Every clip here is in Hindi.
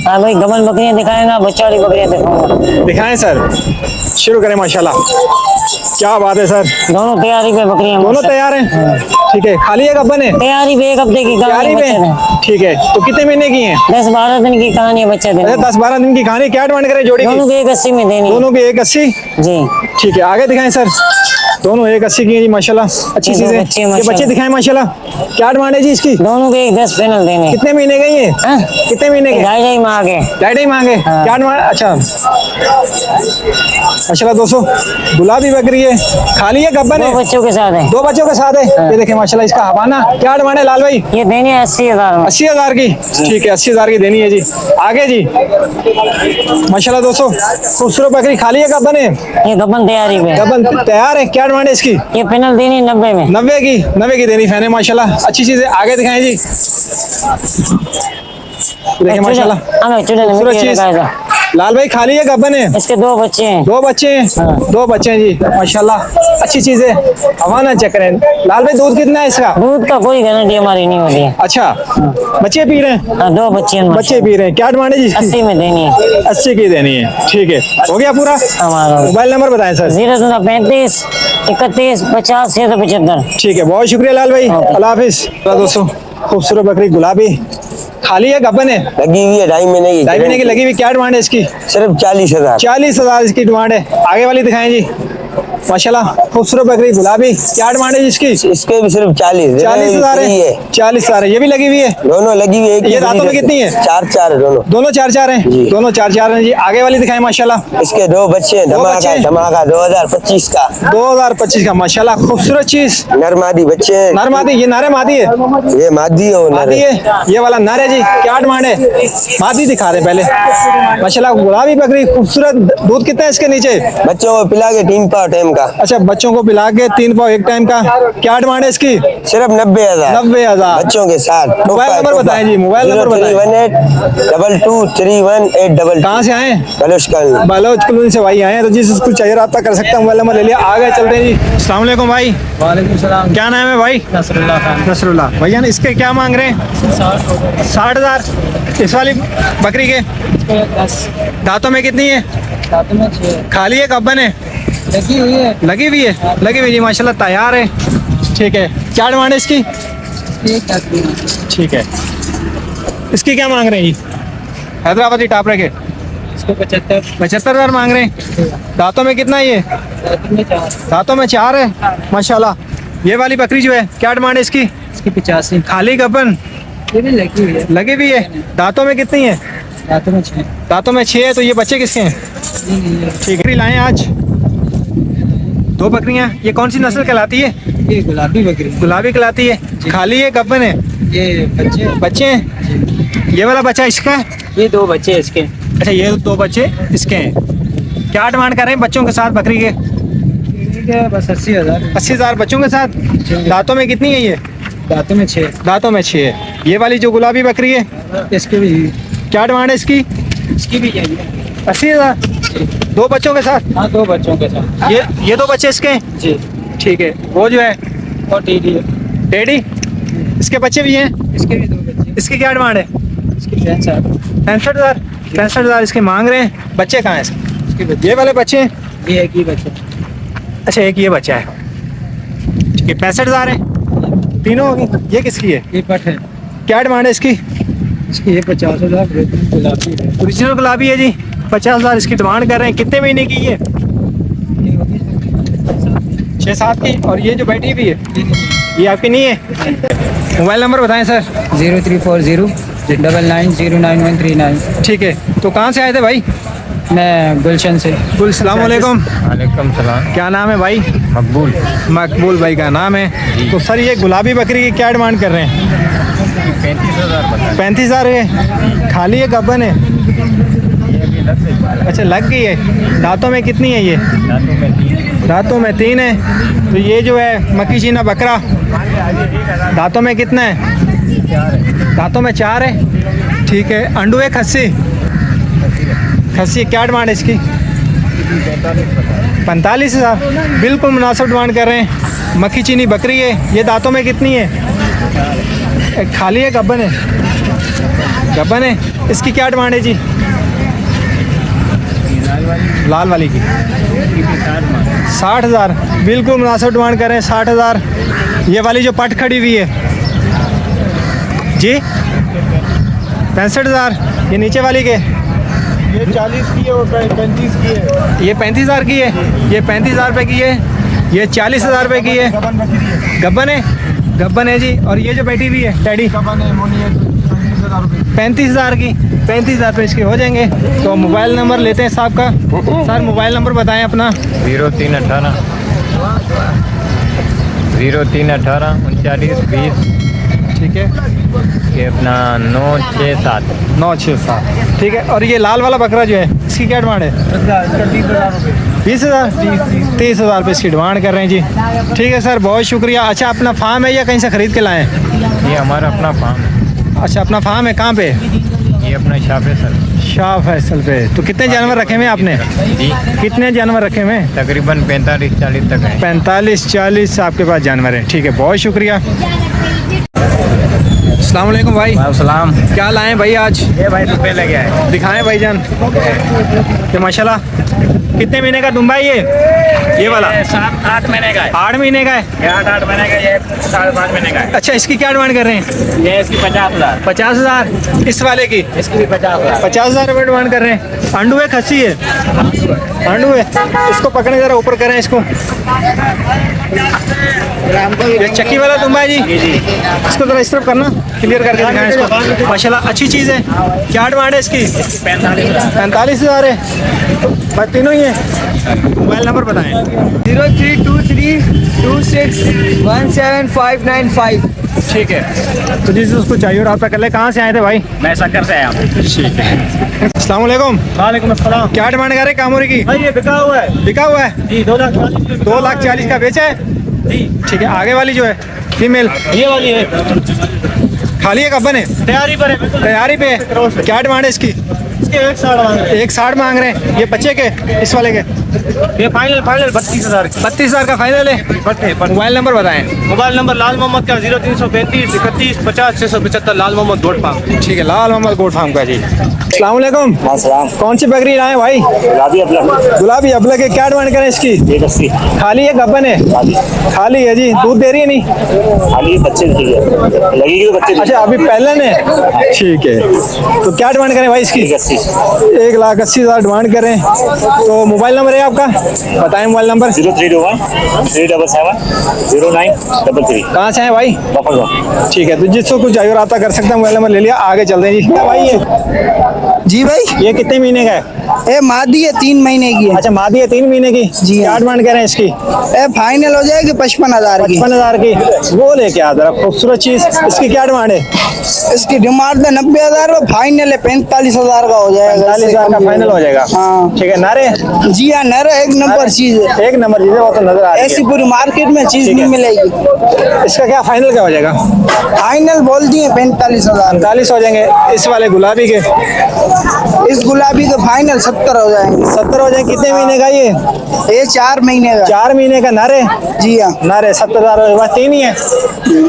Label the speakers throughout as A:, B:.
A: हाँ भाई, गबन बकरियां दिखाएंगा, बच्चा वाली बकरियां दिखाऊंगा।
B: दिखाएं सर, शुरू करें। माशाल्लाह, क्या बात है सर।
A: दोनों तैयारी पे बकरियां,
B: दोनों तैयार हैं? ठीक है। खाली एक गब्बन है?
A: तैयारी पे, एक हफ्ते की
B: तैयारी
A: कहानी
B: में?
A: बच्चे दें।
B: ठीक है। तो कितने महीने की हैं?
A: 10-12 दिन की कहानी है बच्चे देने।
B: अच्छा, 10-12 दिन की कहानी। क्या डिमांड करें जोड़ी की?
A: दोनों को 180 में देनी है।
B: दोनों की 180?
A: जी।
B: ठीक है, आगे दिखाएं सर। दोनों 180 की हैं जी माशाल्लाह, अच्छी चीज है। ये बच्चे दिखाएं माशाल्लाह। क्या डिमांड है जी इसकी?
A: दोनों के 10 फाइनल देने।
B: कितने महीने के ये? कितने महीने के?
A: 2.5 माह के।
B: 2.5 मांगे? क्या डिमांड? अच्छा माशाल्लाह दोस्तों, गुलाबी बकरी है, खाली है, गब्बन है?
A: 2 बच्चों के साथ है।
B: 2 बच्चों के साथ है। ये देखें माशाल्लाह, इसका हवाना क्या डिमांड है लाल भाई?
A: ये देनी है 80,000 में।
B: 80,000 की? ठीक है, 80,000 की देनी है जी। आगे जी माशाल्लाह दोस्तों, खूबसूरत बकरी, खाली है, गब्बन है?
A: ये गबन तैयारी पे।
B: गब्बन तैयार है। क्या डिमांड है इसकी?
A: ये फाइनल देनी है 90 में।
B: 90 की देनी फैन है माशाल्लाह, अच्छी चीज है। आगे दिखाएं जी। देखिए माशाल्लाह, खूबसूरत चीज। लाल भाई, खाली है, गब्बन है?
A: इसके 2 बच्चे हैं।
B: 2 बच्चे हैं? 2 बच्चे हैं जी माशाल्लाह, अच्छी चीज है। हवाना चेक करें। लाल भाई, दूध कितना है इसका?
A: दूध का कोई गारंटी हमारी नहीं होती है।
B: अच्छा, बच्चे पी रहे हैं?
A: हाँ, 2 बच्चे हैं।
B: बच्चे पी रहे हैं। क्या डिमांड है जी?
A: 80 में देनी है।
B: 80 की देनी है। ठीक है, हो गया पूरा।
A: हमारा
B: मोबाइल नंबर बताएं सर।
A: 035 31 50 675।
B: ठीक है, बहुत शुक्रिया लाल भाई, अल्लाह हाफिज। दोस्तों, खूबसूरत बकरी, गुलाबी, खाली है, गब्बन है?
C: लगी हुई है 2.5 महीने की।
B: 2.5 महीने की लगी हुई। क्या डिमांड है इसकी?
C: सिर्फ 40,000।
B: 40,000 इसकी डिमांड है। आगे वाली दिखाएं जी माशाल्लाह, खूबसूरत बकरी, गुलाबी, क्या डिमांड है जिसकी?
C: इसके भी सिर्फ
B: 40,000 है। 40,000 है। ये भी लगी हुई है?
C: दोनों लगी हुई है।
B: ये दांतों में कितनी है?
C: 4 दोनों।
B: दोनों 4 हैं? दोनों 4 हैं जी। आगे वाली दिखाएं माशाल्लाह।
C: इसके 2 बच्चे हैं। धमाका 2025 का।
B: 2025 का माशाल्लाह, खूबसूरत चीज।
C: नर मादी बच्चे हैं।
B: नर मादी? ये नारे मादी है?
C: ये मादी है, वो नर
B: मादी
C: है।
B: है। ये वाला नर है जी। क्या डिमांड है? मादी दिखा रहे पहले माशाल्लाह, गुलाबी बकरी, खूबसूरत। दूध कितना है इसके नीचे?
C: बच्चों को पिला के 3 पाव टाइम का।
B: अच्छा, बच्चों को पिला के 3 पाव एक टाइम का। क्या डिमांड है इसकी?
C: सिर्फ 90,000।
B: 90,000
C: बच्चों के साथ।
B: मोबाइल नंबर बताएं जी, मोबाइल नंबर बताएं।
C: 03182231822।
B: कहाँ से आए?
C: बलोच
B: कॉलोनी से भाई आए हैं, तो जिसको चाहिए रब्ता कर सकते हैं। मोबाइल नंबर ले लिया। आगे चलते हैं जी। अस्सलाम वालेकुम भाई।
D: वालेकुम सलाम।
B: क्या नाम है भाई?
D: नसरुल्लाह खान।
B: नसरुल्लाह। भैया इसके क्या मांग रहे हैं? 60,000। इस वाली बकरी के
D: 10
B: दांतों में कितनी है?
D: दांतों में 6
B: खाली है, गब्बन है?
D: लगी हुई है।
B: लगी हुई है? लगी हुई जी माशाल्लाह, तैयार है। ठीक है, क्या डिमांड है इसकी? ठीक है, इसकी क्या मांग रहे हैं जी? हैदराबादी टाप रखे?
D: इसको
B: 75,000 मांग रहे हैं। दांतों में कितना है ये? दांतों में 4 है माशाल्लाह। ये वाली बकरी जो है, क्या डिमांड है इसकी?
D: इसकी 85।
B: खाली, गब्बन?
D: ये भी लगी हुई है।
B: लगी हुई है। दांतों में कितनी है?
D: दांतों में 6।
B: दांतों में 6 है। तो ये बच्चे किसके हैं? ठीक है, लाए आज 2 बकरियां। ये कौन सी नस्ल कहलाती है?
D: ये गुलाबी बकरी।
B: गुलाबी कहलाती है। खाली है, गब्बन है?
D: ये
B: बच्चे हैं। ये वाला बच्चा इसका है?
D: ये 2 बच्चे इसके।
B: अच्छा, ये 2 बच्चे इसके हैं। क्या डिमांड कर रहे हैं बच्चों के साथ बकरी के?
D: ठीक है, बस 80,000।
B: 80,000 बच्चों के साथ। दांतों में कितनी है ये?
D: दांतों में 6।
B: दांतों में 6 है। ये वाली जो गुलाबी बकरी है,
D: इसके भी।
B: क्या डिमांड है इसकी?
D: इसकी भी यही है।
B: 80,000। 2 बच्चों के साथ?
D: हाँ, 2 बच्चों के साथ।
B: ये 2 बच्चे इसके हैं?
D: जी।
B: ठीक है। वो जो है
D: और टीडी है।
B: टेडी, इसके बच्चे भी हैं?
D: इसके भी 2 बच्चे।
B: इसकी क्या डिमांड है?
D: इसकी 65,000।
B: 65,000 इसके मांग रहे हैं। बच्चे कहाँ हैं इसके? ये वाले बच्चे हैं?
D: ये एक ही बच्चे।
B: अच्छा, एक ये बच्चा है। ठीक है, 65,000 है। तीनों होगी। ये किसकी है?
D: ये पट है।
B: क्या डिमांड है इसकी?
D: इसकी ये 50,000 गुलाबी है।
B: ओरिजिनल गुलाबी है जी। 50,000 इसकी डिमांड कर रहे हैं। कितने महीने की ये? 6-7 की। और ये जो बैठी भी है, ये आपकी नहीं है? मोबाइल नंबर बताएं सर।
D: 034099091139।
B: ठीक है, तो कहाँ से आए थे भाई?
D: मैं गुलशन से।
B: अस्सलाम वालेकुम।
E: वालेकुम सलाम।
B: क्या नाम है भाई?
E: मकबूल।
B: मकबूल भाई का नाम है। तो सर, ये गुलाबी बकरी की क्या डिमांड कर रहे हैं?
E: 35,000
B: 35,000 है। खाली है, गब्बन है? अच्छा, लग गई है। दांतों में कितनी है ये? दांतों में 3 है। तो ये जो है मक्की चीना बकरा, दांतों में कितना है? दांतों में 4 है। ठीक है, अंडू है, खस्सी? खस्सी। क्या डिमांड है इसकी? 45,000। बिल्कुल मुनासिब डिमांड कर रहे हैं। मक्खी चीनी बकरी है। ये दांतों में कितनी है? खाली है, गब्बन है? गब्बन है। इसकी क्या डिमांड है जी? लाल वाली की 60,000, बिल्कुल मुनासिब डिमांड कर रहे हैं 60,000। ये वाली जो पट खड़ी हुई है जी 65,000। ये नीचे वाली के
F: ये 40 की है और 35 की है।
B: ये 35,000 की है, ये 35,000 रुपये की है, ये 40,000 रुपये की है।
F: गबन बकरी है।
B: गब्बन है जी। और ये जो बैठी हुई है टैडी
F: गबन है, मोनी है, 35,000 रुपये।
B: 35,000 की, 35,000 रुपये इसके हो जाएंगे। तो मोबाइल नंबर लेते हैं साहब का। सर मोबाइल नंबर बताएं अपना।
E: 0318 0318 3920।
B: ठीक है,
E: ये अपना 967।
B: 967। ठीक है। और ये लाल वाला बकरा जो है इसकी क्या डिमांड है?
F: इसका 30,000 रुपये।
B: 20,000, 30,000 रुपये इसकी डिमांड कर रहे हैं जी। ठीक है सर, बहुत शुक्रिया। अच्छा, अपना फार्म है या कहीं से ख़रीद के लाएँ?
E: ये हमारा अपना फार्म है।
B: अच्छा, अपना फार्म है। कहाँ पे?
E: ये अपना शाफे सर
B: शाह फैसल पे। तो कितने जानवर रखे हुए हैं आपने?
E: जी,
B: कितने जानवर रखे हुए हैं?
E: तकरीबन 45-40 तक है।
B: 45-40 आपके पास जानवर हैं। ठीक है, बहुत शुक्रिया। अस्सलाम वालेकुम भाई।
E: सलाम।
B: क्या लाएं भाई आज?
E: ये भाई रुपये लगे है।
B: दिखाएं भाईजान। ये माशाल्लाह कितने महीने का दुम्बा है ये वाला?
E: 7-8 महीने का है।
B: 8 महीने का है।
E: ये 8 महीने का, ये 5.5 महीने का है।
B: अच्छा, इसकी क्या डिमांड कर रहे हैं?
E: ये इसकी 50,000।
B: 50,000। इस वाले की
E: इसकी भी 50,000।
B: 50,000 रुपये डिमांड कर रहे हैं। अंडू है, खस्सी है? अंडू है। इसको पकड़े ज़रा, ऊपर करें इसको। ये चक्की वाला दुम्बा है जी। इसको ज़रा इस तरफ करना, क्लियर करके दिखाएं इसको। माशाल्लाह अच्छी चीज़ है। क्या डिमांड है इसकी? 45,000 है। बस तीनों ही है। मोबाइल नंबर बताएं।
D: 032326175995।
B: ठीक है, तो जिस उसको चाहिए और आप कर ले। कहाँ से आए थे भाई?
E: मैं शक्कर से आया हूँ।
B: ठीक है। अस्सलाम वालेकुम।
F: वालेकुम अस्सलाम।
B: क्या डिमांड कर रहे हैं कामोरी की?
F: भाई ये बिका हुआ है
B: बिका हुआ है
F: जी, 2,40,000।
B: 2,40,000 का बेचा है
F: जी,
B: ठीक है। आगे वाली जो है फीमेल
F: ये वाली है,
B: खाली है, कब्बन है,
F: तैयारी पर है, बिल्कुल
B: तैयारी पे है। क्या डिमांड है इसकी?
F: इसके 1,60 मांग रहे
B: 1,60 मांग रहे हैं। ये बच्चे के, इस वाले के
F: हैं। ये फाइनल 32,000 की।
B: 32,000 का फाइनल है। मोबाइल नंबर बताएं।
F: मोबाइल नंबर लाल मोहम्मद का 0335 31 50 675। लाल मोहम्मद गोट फार्म।
B: ठीक है, लाल मोहम्मद गोट फार्म का जी। अस्सलाम वालेकुम। कौन सी बकरी लाए भाई? गुलाबी अबला के। क्या डिमांड करें इसकी? खाली है, गब्बन है? खाली है जी। दूध दे रही है? नहीं, अच्छा अभी पहले है। ठीक है, तो क्या डिमांड करें भाई इसकी? 1,80,000 डिमांड करें। तो मोबाइल नंबर है आपका, बताएं मोबाइल नंबर।
C: 0321-377-0933।
B: कहाँ से हैं भाई? ठीक है, तो जिसको कुछ चाहिए रब्ता कर सकते हैं। मोबाइल नंबर ले लिया, आगे चलते हैं जी। क्या भाई
G: जी भाई,
B: ये कितने महीने का है?
G: ये मादी है, 3 महीने की है।
B: अच्छा, मादी है, 3 महीने की
G: जी।
B: क्या डिमांड करें इसकी?
G: ये फाइनल हो जाएगी 55,000 की।
B: 55,000 की। वो लेके आ जरा, खूबसूरत चीज। इसकी क्या डिमांड है?
G: इसकी डिमांड है 90,000, फाइनल है 45,000 का हो जाएगा।
B: 45,000 का फाइनल हो जाएगा।
G: हाँ
B: ठीक है। नारे
G: जी हाँ, नर एक नंबर चीज है।
B: एक नंबर चीज है, वो तो नजर आ रही
G: ऐसी
B: है।
G: पूरी मार्केट में चीज
B: ठीक
G: नहीं
B: है।
G: मिलेगी।
B: इसका क्या फाइनल क्या हो जाएगा?
G: फाइनल बोल दिए 45,000।
B: 45 हो जाएंगे। इस वाले गुलाबी के?
G: इस गुलाबी के फाइनल 70 हो जाएंगे।
B: 70 हो जाएंगे। कितने महीने का ये?
G: ये 4 महीने का।
B: 4 महीने का। नारे
G: जी हाँ।
B: नारे 70,000 बस 3 ही है।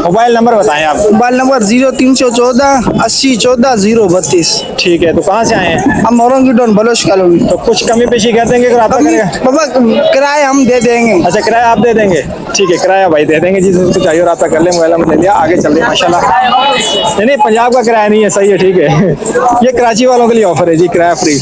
B: मोबाइल नंबर बताएं आप।
G: Mobile number 0314 80 14 032।
B: ठीक है, तो कहाँ से आए हैं?
G: हम मोरंगी डोन बलोच कॉलोनी।
B: तो कुछ कमी पेशी कर देंगे, रब्ता करेगा?
G: बाबा किराया हम दे देंगे।
B: अच्छा, किराया आप दे देंगे? ठीक है, किराया भाई दे देंगे। जिसको कुछ चाहिए रब्ता कर ले। मोबाइल नंबर ले लिया, आगे चल रहे माशाल्लाह। नहीं, पंजाब का किराया नहीं है। सही है, ठीक है। ये कराची वालों के लिए ऑफर है जी, किराया फ्री।